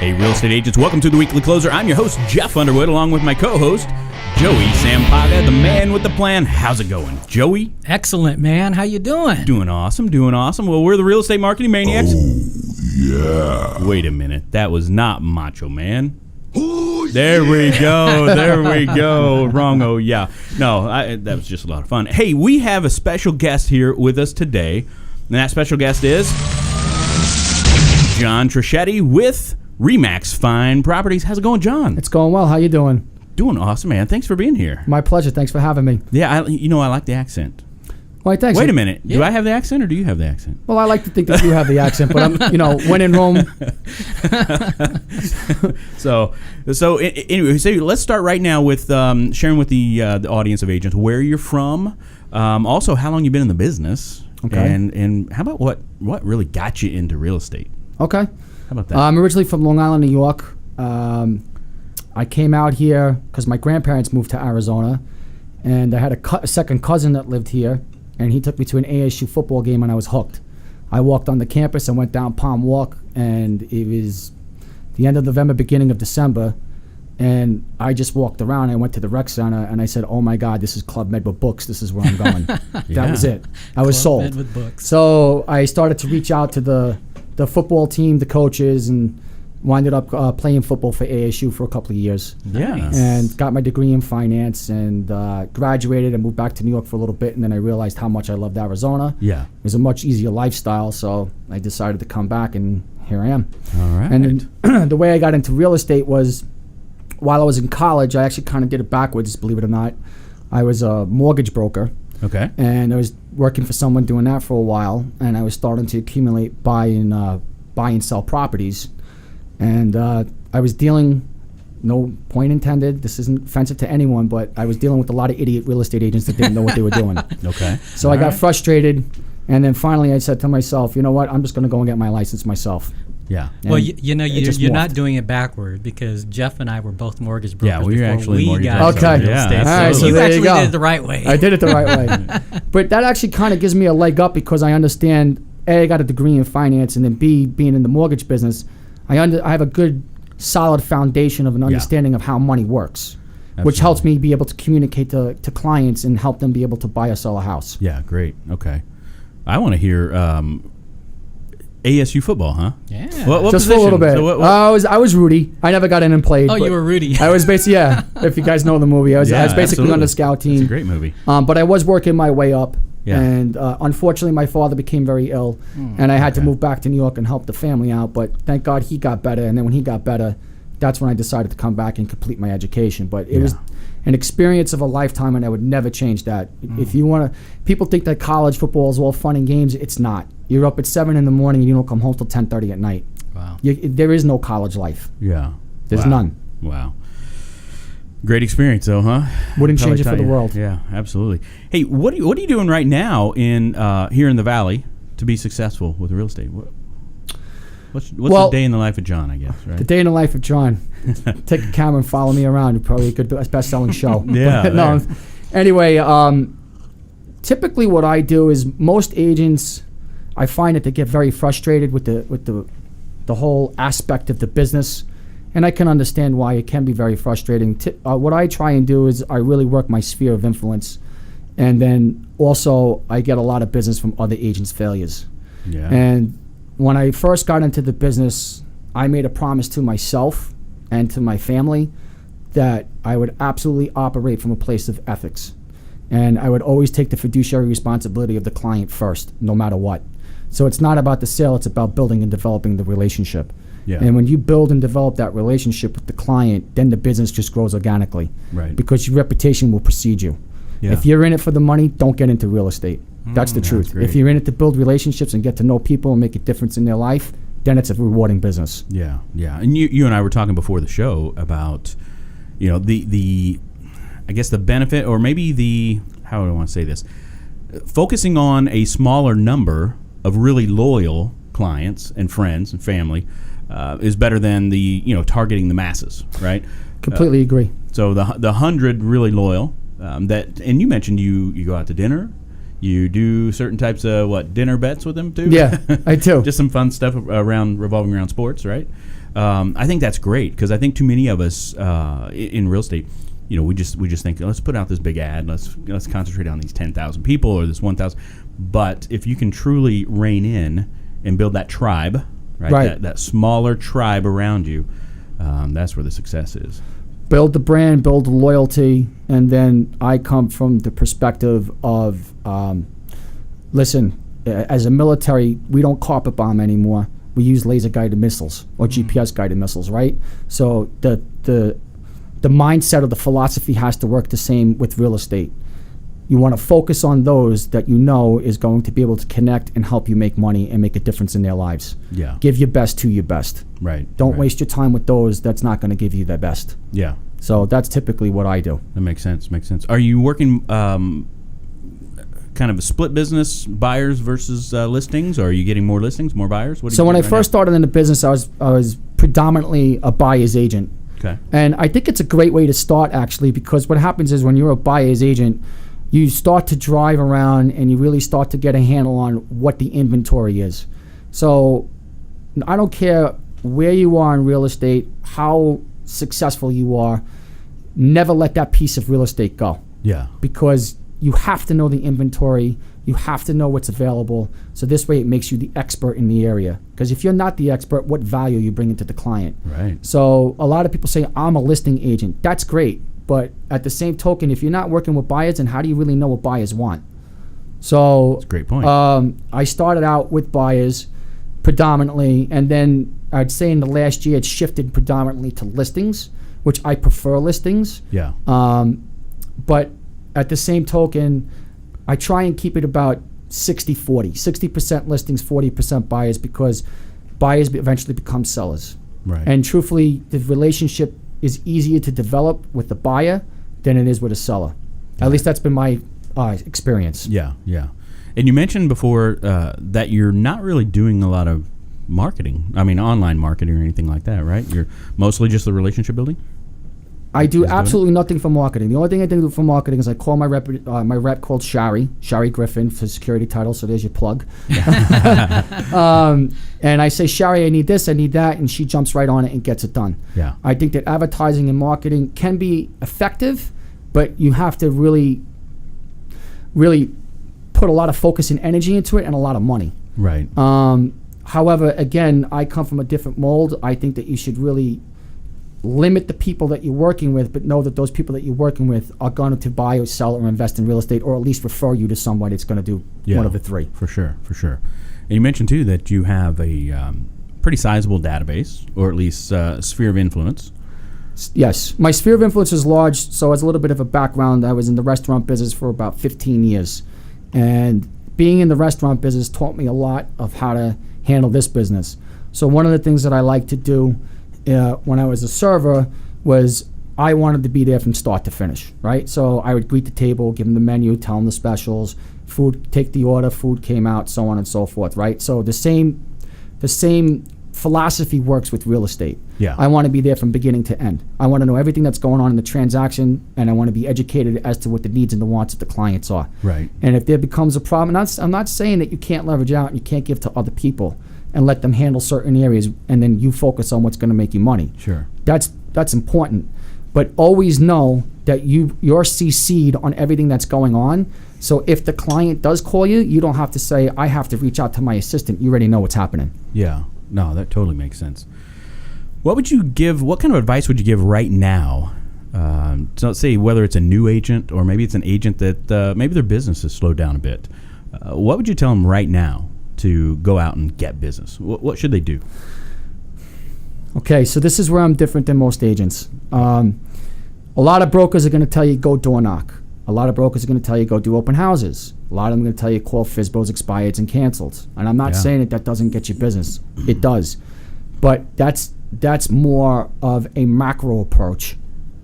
Hey, real estate agents, welcome to the Weekly Closer. I'm your host, Jeff Underwood, along with my co-host, Joey Sampaga, the man with the plan. How's it going, Joey? Excellent, man. How you doing? Doing awesome. Well, we're the Real Estate Marketing Maniacs. Oh, yeah. Wait a minute. That was not Macho Man. Oh, there we go. Wrong. Oh, yeah. No, that was just a lot of fun. Hey, we have a special guest here with us today, and that special guest is John Trischetti with Remax Fine Properties. How's it going, John? It's going well. How you doing? Doing awesome, man. Thanks for being here. My pleasure. Thanks for having me. Yeah, I like the accent. Well, thanks. Wait a minute. Do I have the accent or do you have the accent? Well, I like to think that you have the accent, but I'm, when in Rome. Anyway, let's start right now with sharing with the audience of agents where you're from. Also, how long you've been in the business. Okay. And how about what really got you into real estate? Okay. How about that? I'm originally from Long Island, New York. I came out here because my grandparents moved to Arizona, and I had a second cousin that lived here, and he took me to an ASU football game, and I was hooked. I walked on the campus and went down Palm Walk, and it was the end of November, beginning of December, and I just walked around. I went to the rec center, and I said, "Oh my God, this is Club Med with books. This is where I'm going." That was it. I was sold. Club Med with books. So I started to reach out to the football team, the coaches, and winded up playing football for ASU for a couple of years. Nice. And got my degree in finance and graduated and moved back to New York for a little bit, and then I realized how much I loved Arizona. Yeah. It was a much easier lifestyle, so I decided to come back, and here I am. All right. And then the way I got into real estate was while I was in college. I actually kind of did it backwards, believe it or not. I was a mortgage broker. Okay. And I was working for someone doing that for a while, and I was starting to accumulate buy and sell properties. And I was dealing, no point intended, this isn't offensive to anyone, but I was dealing with a lot of idiot real estate agents that didn't know what they were doing. Okay. So I got frustrated, and then finally I said to myself, you know what, I'm just going to go and get my license myself. Yeah. Well, you're not morphed. doing it backward, because Jeff and I were both mortgage brokers. Yeah, we were actually we mortgage got brokers. into real Yeah, estate. all right, so you there you actually go. did it the right way. I did it the right way. But that actually kind of gives me a leg up, because I understand, A, I got a degree in finance, and then B, being in the mortgage business, I have a good, solid foundation of an understanding of how money works, which helps me be able to communicate to clients and help them be able to buy or sell a house. Yeah, great. Okay. I want to hear ASU football, huh? Yeah. What Just position? for a little bit. So what- I was Rudy. I never got in and played. Oh, you were Rudy. I was basically, if you guys know the movie, I was basically absolutely. on the scout team. It's a great movie. But I was working my way up. Yeah. And unfortunately, my father became very ill, and I had to move back to New York and help the family out. But thank God he got better. And then when he got better, that's when I decided to come back and complete my education. But it was an experience of a lifetime, and I would never change that. If you want to, people think that college football is all fun and games. It's not. You're up at 7 in the morning and you don't come home till 10:30 at night. Wow. There is no college life. Yeah. There's Wow. none. Wow. Great experience, though, huh? Wouldn't Probably change it for tell the you. world. Yeah, absolutely. Hey, what are you doing right now in here in the Valley to be successful with real estate? What's the day in the life of John, I guess, right? The day in the life of John. Take a camera and follow me around. You're probably a good best-selling show. Yeah. But, no. Anyway, typically what I do is most agents, I find that they get very frustrated with the whole aspect of the business, and I can understand why it can be very frustrating. What I try and do is I really work my sphere of influence, and then also I get a lot of business from other agents' failures. Yeah. And when I first got into the business, I made a promise to myself and to my family that I would absolutely operate from a place of ethics. And I would always take the fiduciary responsibility of the client first, no matter what. So it's not about the sale, it's about building and developing the relationship. Yeah. And when you build and develop that relationship with the client, then the business just grows organically. Right. Because your reputation will precede you. Yeah. If you're in it for the money, don't get into real estate. That's the truth. great. If you're in it to build relationships and get to know people and make a difference in their life, then it's a rewarding business. Yeah, yeah. And you and I were talking before the show about, the I guess the benefit, or maybe how do I want to say this? Focusing on a smaller number of really loyal clients and friends and family is better than targeting the masses, right? Completely agree. So the 100 really loyal and you mentioned you go out to dinner, You do certain types of dinner bets with them too? Yeah, I do. Just some fun stuff revolving around sports, right? I think that's great because I think too many of us in real estate, we just think, let's put out this big ad, let's concentrate on these 10,000 people or this 1,000. But if you can truly rein in and build that tribe, right? That smaller tribe around you, that's where the success is. Build the brand, build the loyalty, and then I come from the perspective of, listen, as a military, we don't carpet bomb anymore. We use laser-guided missiles or GPS-guided missiles, right? So the mindset of the philosophy has to work the same with real estate. You want to focus on those that you know is going to be able to connect and help you make money and make a difference in their lives. Yeah. Give your best to your best. Right. Don't waste your time with those that's not going to give you their best. Yeah. So that's typically what I do. That makes sense. Are you working kind of a split business, buyers versus listings, or are you getting more listings, more buyers? So when I first started in the business, I was predominantly a buyer's agent. Okay. And I think it's a great way to start, actually, because what happens is when you're a buyer's agent, you start to drive around and you really start to get a handle on what the inventory is. So I don't care where you are in real estate, how successful you are, never let that piece of real estate go. Yeah. Because you have to know the inventory, you have to know what's available, so this way it makes you the expert in the area. Because if you're not the expert, what value are you bringing to the client? Right. So a lot of people say, I'm a listing agent. That's great. But at the same token, if you're not working with buyers, then how do you really know what buyers want? So that's a great point. I started out with buyers predominantly, and then I'd say in the last year it's shifted predominantly to listings, which I prefer listings. Yeah. But at the same token, I try and keep it about 60-40. 60% listings, 40% buyers, because buyers eventually become sellers. Right. And truthfully, the relationship is easier to develop with the buyer than it is with a seller. At least that's been my experience. Yeah. And you mentioned before that you're not really doing a lot of marketing. I mean, online marketing or anything like that, right? You're mostly just the relationship building? I do absolutely nothing for marketing. The only thing I do for marketing is I call my rep called Shari Griffin for security title, so there's your plug. And I say, Shari, I need this, I need that, and she jumps right on it and gets it done. Yeah. I think that advertising and marketing can be effective, but you have to really, really put a lot of focus and energy into it and a lot of money. Right. However, again, I come from a different mold. I think that you should really limit the people that you're working with, but know that those people that you're working with are going to buy or sell or invest in real estate, or at least refer you to somebody that's going to do one of the three. For sure. And you mentioned, too, that you have a pretty sizable database, or at least sphere of influence. Yes. My sphere of influence is large, so as a little bit of a background, I was in the restaurant business for about 15 years. And being in the restaurant business taught me a lot of how to handle this business. So one of the things that I like to do when I was a server was I wanted to be there from start to finish, right? So I would greet the table, give them the menu, tell them the specials, food, take the order, food came out, so on and so forth, right? So the same philosophy works with real estate. Yeah. I want to be there from beginning to end. I want to know everything that's going on in the transaction, and I want to be educated as to what the needs and the wants of the clients are. Right. And if there becomes a problem, I'm not saying that you can't leverage out and you can't give to other people and let them handle certain areas, and then you focus on what's going to make you money. Sure. That's important. But always know that you're CC'd on everything that's going on. So if the client does call you, you don't have to say, I have to reach out to my assistant. You already know what's happening. Yeah. No, that totally makes sense. What kind of advice would you give right now? So let's say whether it's a new agent or maybe it's an agent that maybe their business has slowed down a bit. What would you tell them right now to go out and get business? What should they do? Okay, so this is where I'm different than most agents. A lot of brokers are going to tell you go door knock. A lot of brokers are going to tell you go do open houses. A lot of them are going to tell you call FSBOs, expireds, and canceled. And I'm not saying that doesn't get you business. It does. But that's more of a macro approach.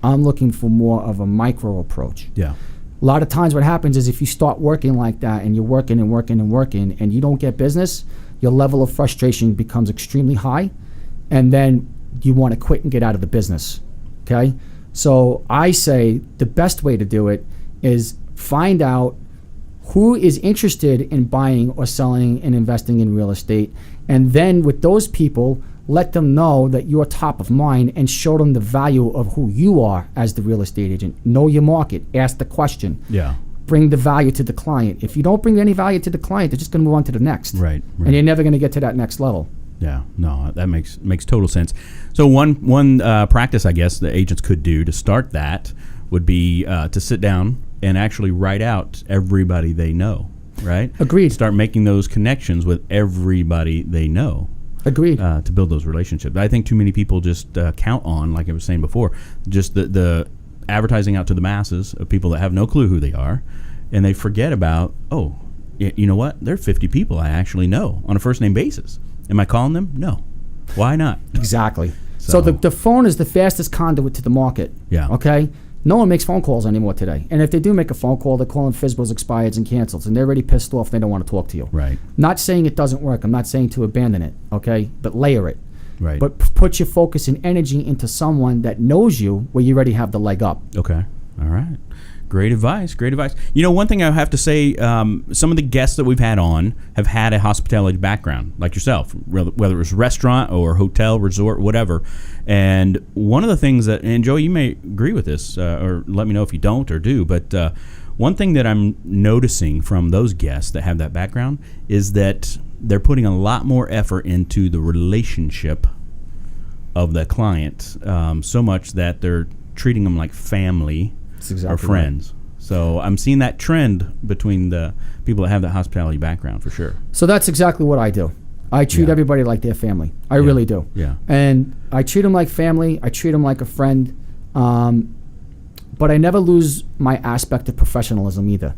I'm looking for more of a micro approach. Yeah. A lot of times what happens is if you start working like that and you're working and working and working and you don't get business, your level of frustration becomes extremely high, and then you want to quit and get out of the business. Okay? So I say the best way to do it is find out who is interested in buying or selling and investing in real estate. And then with those people, let them know that you're top of mind and show them the value of who you are as the real estate agent. Know your market. Ask the question. Yeah. Bring the value to the client. If you don't bring any value to the client, they're just going to move on to the next. Right. And you're never going to get to that next level. Yeah, no, that makes total sense. So one practice, I guess, the agents could do to start that would be to sit down and actually write out everybody they know, right? Agreed. Start making those connections with everybody they know. Agreed. To build those relationships. I think too many people just count on, like I was saying before, just the advertising out to the masses of people that have no clue who they are, and they forget about, you know what? There are 50 people I actually know on a first-name basis. Am I calling them? No. Why not? Exactly. So the phone is the fastest conduit to the market. Yeah. Okay? No one makes phone calls anymore today. And if they do make a phone call, they're calling FSBOs, expireds, and cancels. And they're already pissed off. They don't want to talk to you. Right. Not saying it doesn't work. I'm not saying to abandon it. Okay? But layer it. Right. But put your focus and energy into someone that knows you where you already have the leg up. Okay. All right. Great advice. Great advice. You know, one thing I have to say, some of the guests that we've had on have had a hospitality background, like yourself, whether it was restaurant or hotel, resort, whatever. And one of the things that, and Joey, you may agree with this, or let me know if you don't or do, but one thing that I'm noticing from those guests that have that background is that they're putting a lot more effort into the relationship of the client, so much that they're treating them like family. Exactly or friends. Right. So I'm seeing that trend between the people that have that hospitality background for sure. So that's exactly what I do. I treat everybody like their family. I really do. Yeah. And I treat them like family. I treat them like a friend. But I never lose my aspect of professionalism either.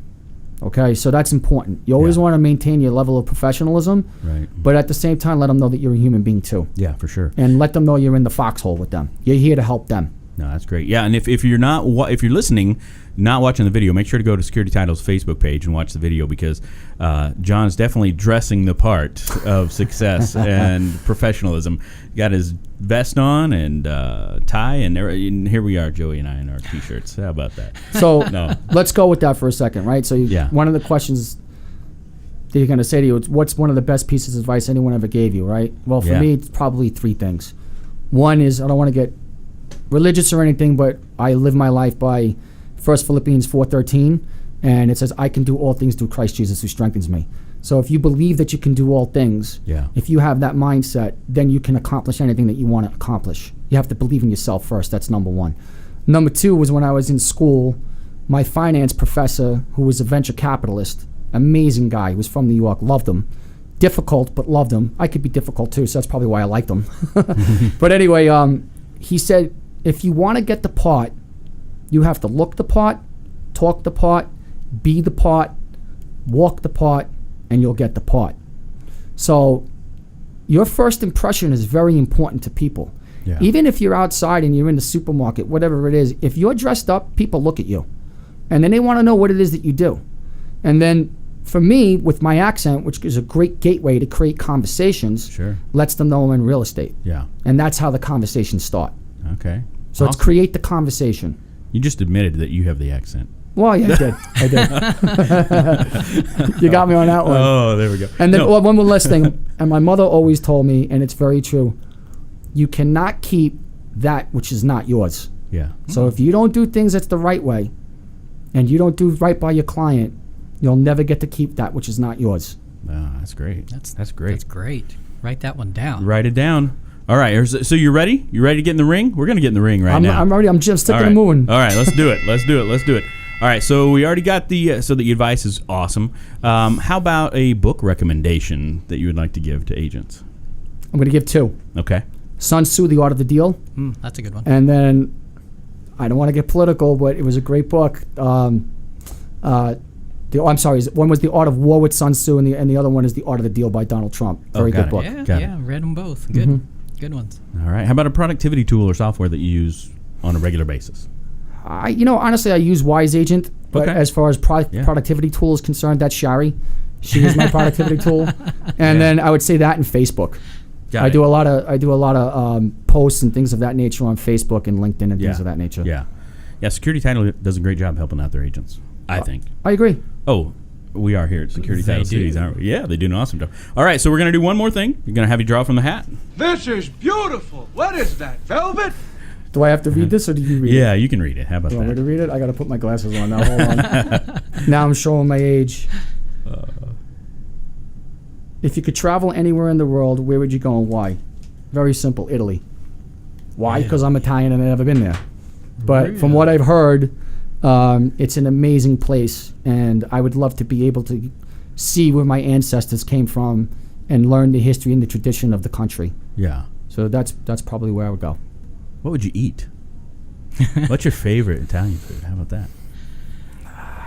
Okay, so that's important. You always want to maintain your level of professionalism, right? But at the same time, let them know that you're a human being too. Yeah, for sure. And let them know you're in the foxhole with them. You're here to help them. No, that's great. Yeah, and if you're not if you're listening, not watching the video, make sure to go to Security Title's Facebook page and watch the video because John's definitely dressing the part of success and professionalism. Got his vest on and tie, and here we are, Joey and I, in our T-shirts. How about that? So let's go with that for a second, right? So one of the questions that you're going to say to you is, what's one of the best pieces of advice anyone ever gave you, right? Well, for me, it's probably three things. One is, I don't want to get religious or anything, but I live my life by 1 Philippians 4:13, and it says, I can do all things through Christ Jesus who strengthens me. So if you believe that you can do all things, if you have that mindset, then you can accomplish anything that you want to accomplish. You have to believe in yourself first. That's number one. Number two was when I was in school, my finance professor, who was a venture capitalist, amazing guy, was from New York, loved him. Difficult, but loved him. I could be difficult too, so that's probably why I liked him. But anyway, he said, if you want to get the part, you have to look the part, talk the part, be the part, walk the part, and you'll get the part. So your first impression is very important to people. Yeah. Even if you're outside and you're in the supermarket, whatever it is, if you're dressed up, people look at you. And then they want to know what it is that you do. And then for me, with my accent, which is a great gateway to create conversations, lets them know I'm in real estate. Yeah. And that's how the conversations start. Okay. So let's create the conversation. You just admitted that you have the accent. Well, yeah, I did. You got me on that one. Oh, there we go. And then one more last thing. And my mother always told me, and it's very true, you cannot keep that which is not yours. Yeah. So if you don't do things that's the right way, and you don't do right by your client, you'll never get to keep that which is not yours. Oh, that's great. That's great. That's great. Write that one down. Write it down. All right. So you ready? You ready to get in the ring? We're going to get in the ring now. I'm ready. I'm just sticking and moving. All right. Let's do it. Let's do it. All right. So we already got the advice is awesome. How about a book recommendation that you would like to give to agents? I'm going to give two. Okay. Sun Tzu, The Art of the Deal. That's a good one. And then, I don't want to get political, but it was a great book. I'm sorry. One was The Art of War with Sun Tzu, and the other one is The Art of the Deal by Donald Trump. Very good book. Yeah, read them both. Good. Mm-hmm. Good ones. All right. How about a productivity tool or software that you use on a regular basis? Honestly, I use Wise Agent, but as far as productivity tool is concerned, that's Shari. She is my productivity tool, and then I would say that in Facebook. I do a lot of posts and things of that nature on Facebook and LinkedIn and things of that nature. Yeah. Security Title does a great job helping out their agents, I think. I agree. Oh, We are here at Security They Title do. Cities, aren't we? Yeah, they do an awesome job. All right, so we're going to do one more thing. We're going to have you draw from the hat. This is beautiful. What is that, velvet? Do I have to read this or do you read it? Yeah, you can read it. How about You want me that? to read it? I got to put my glasses on now. Hold on. Now I'm showing my age. If you could travel anywhere in the world, where would you go and why? Very simple, Italy. Why? Because I'm Italian and I've never been there. But from what I've heard, it's an amazing place, and I would love to be able to see where my ancestors came from and learn the history and the tradition of the country. Yeah. So that's probably where I would go. What would you eat? What's your favorite Italian food? How about that?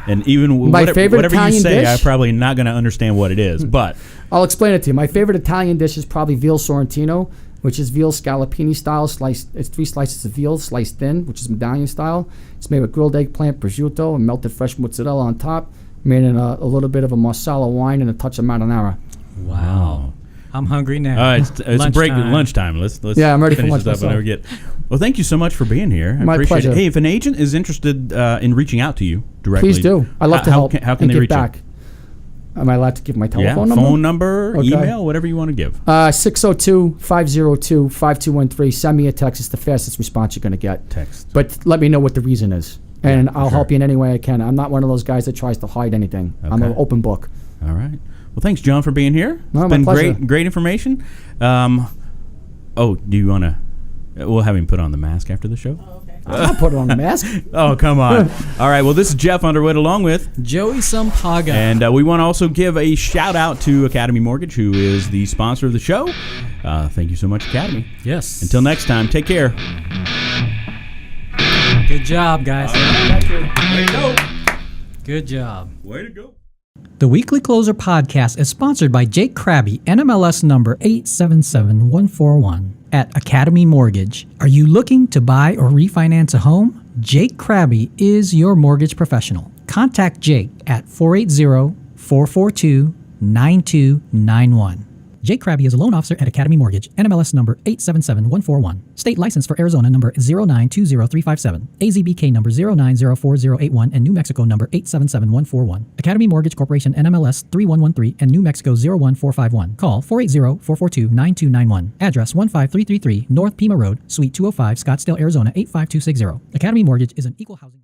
And even My favorite whatever Italian you say, dish? I'm probably not going to understand what it is. But I'll explain it to you. My favorite Italian dish is probably veal sorrentino, which is veal scallopini style. Sliced. It's 3 slices of veal sliced thin, which is medallion style. It's made with grilled eggplant, prosciutto, and melted fresh mozzarella on top. Made in a little bit of a Marsala wine and a touch of marinara. Wow. I'm hungry now. it's lunchtime. Let's Yeah, I'm ready for finish lunch this up and myself. never get. Well, thank you so much for being here. I My appreciate pleasure. it. Hey, if an agent is interested in reaching out to you directly, Please do. I love to how help. How can and they get reach back. Am I allowed to give my you? telephone Yeah, number? phone number, Okay. email, whatever you want to give. 602-502-5213. Send me a text. It's the fastest response you're going to get. Text. But let me know what the reason is. And I'll sure. help you in any way I can. I'm not one of those guys that tries to hide anything. I'm an Okay. open book. All right. Well, thanks, John, for being here. No, It's my been pleasure. great information. Do you want to? We'll have him put on the mask after the show. I'm not putting on the mask. Oh, come on. All right. Well, this is Jeff Underwood along with, Joey Sampaga. and we want to also give a shout out to Academy Mortgage, who is the sponsor of the show. Thank you so much, Academy. Yes. Until next time, take care. Good job, guys. Way to go. Good job. Way to go. The Weekly Closer podcast is sponsored by Jake Krabby, NMLS number 877141 at Academy Mortgage. Are you looking to buy or refinance a home? Jake Krabby is your mortgage professional. Contact Jake at 480-442-9291. Jake Krabby is a loan officer at Academy Mortgage, NMLS number 877141. State license for Arizona number 0920357, AZBK number 0904081, and New Mexico number 877141. Academy Mortgage Corporation, NMLS 3113, and New Mexico 01451. Call 480-442-9291. Address 15333 North Pima Road, Suite 205, Scottsdale, Arizona 85260. Academy Mortgage is an equal housing